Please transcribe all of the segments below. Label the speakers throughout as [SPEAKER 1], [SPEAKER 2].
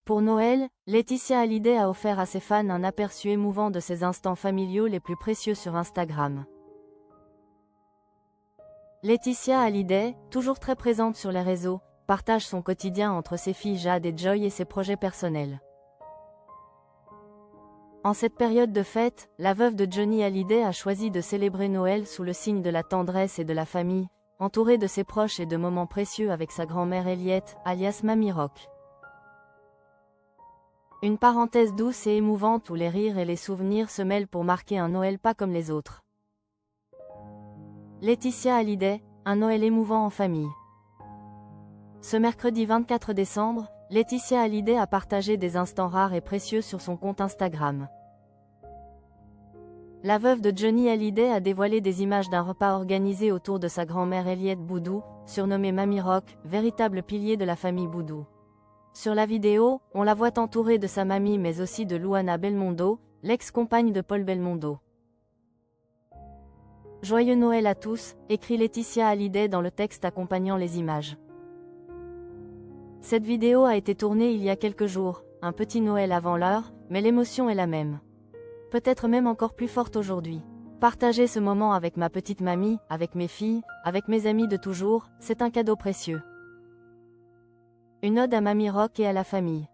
[SPEAKER 1] Pour Noël, Laetitia Hallyday a offert à ses fans un aperçu émouvant de ses instants familiaux les plus précieux sur Instagram. Laetitia Hallyday, toujours très présente sur les réseaux, partage son quotidien entre ses filles Jade et Joy et ses projets personnels. En cette période de fête, la veuve de Johnny Hallyday a choisi de célébrer Noël sous le signe de la tendresse et de la famille, entourée de ses proches et de moments précieux avec sa grand-mère Elliot, alias Mamie Rock. Une parenthèse douce et émouvante où les rires et les souvenirs se mêlent pour marquer un Noël pas comme les autres. Laetitia Hallyday, un Noël émouvant en famille. Ce mercredi 24 décembre, Laetitia Hallyday a partagé des instants rares et précieux sur son compte Instagram. La veuve de Johnny Hallyday a dévoilé des images d'un repas organisé autour de sa grand-mère Elliot Boudou, surnommée Mamie Rock, véritable pilier de la famille Boudou. Sur la vidéo, on la voit entourée de sa mamie mais aussi de Luana Belmondo, l'ex-compagne de Paul Belmondo. Joyeux Noël à tous, écrit Laetitia Hallyday dans le texte accompagnant les images. Cette vidéo a été tournée il y a quelques jours, un petit Noël avant l'heure, mais l'émotion est la même. Peut-être même encore plus forte aujourd'hui. Partager ce moment avec ma petite mamie, avec mes filles, avec mes amis de toujours, c'est un cadeau précieux. Une ode à Mamie Rock et à la famille.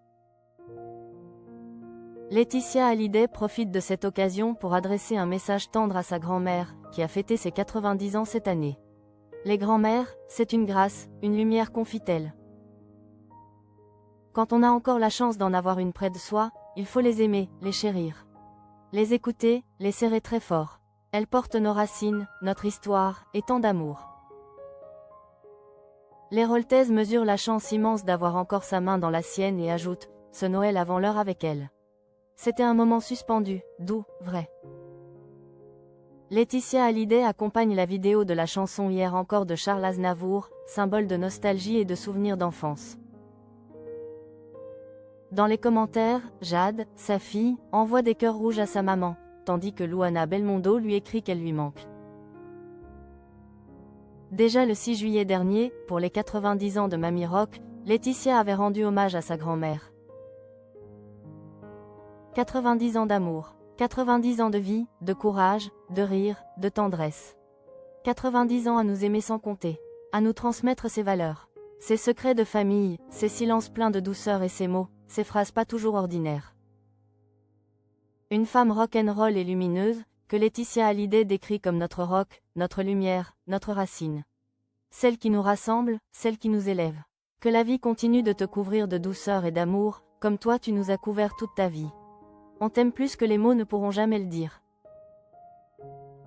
[SPEAKER 1] Laetitia Hallyday profite de cette occasion pour adresser un message tendre à sa grand-mère, qui a fêté ses 90 ans cette année. Les grands-mères, c'est une grâce, une lumière, confie-t-elle. Quand on a encore la chance d'en avoir une près de soi, il faut les aimer, les chérir. Les écouter, les serrer très fort. Elles portent nos racines, notre histoire, et tant d'amour. L'Héroltaise mesure la chance immense d'avoir encore sa main dans la sienne et ajoute « ce Noël avant l'heure avec elle ». C'était un moment suspendu, doux, vrai. Laetitia Hallyday accompagne la vidéo de la chanson Hier encore de Charles Aznavour, symbole de nostalgie et de souvenirs d'enfance. Dans les commentaires, Jade, sa fille, envoie des cœurs rouges à sa maman, tandis que Luana Belmondo lui écrit qu'elle lui manque. Déjà le 6 juillet dernier, pour les 90 ans de Mamie Rock, Laetitia avait rendu hommage à sa grand-mère. 90 ans d'amour, 90 ans de vie, de courage, de rire, de tendresse. 90 ans à nous aimer sans compter, à nous transmettre ses valeurs, ses secrets de famille, ses silences pleins de douceur et ses mots, ses phrases pas toujours ordinaires. Une femme rock'n'roll et lumineuse, que Laetitia Hallyday décrit comme notre rock, notre lumière, notre racine. Celle qui nous rassemble, celle qui nous élève. Que la vie continue de te couvrir de douceur et d'amour, comme toi tu nous as couvert toute ta vie. On t'aime plus que les mots ne pourront jamais le dire.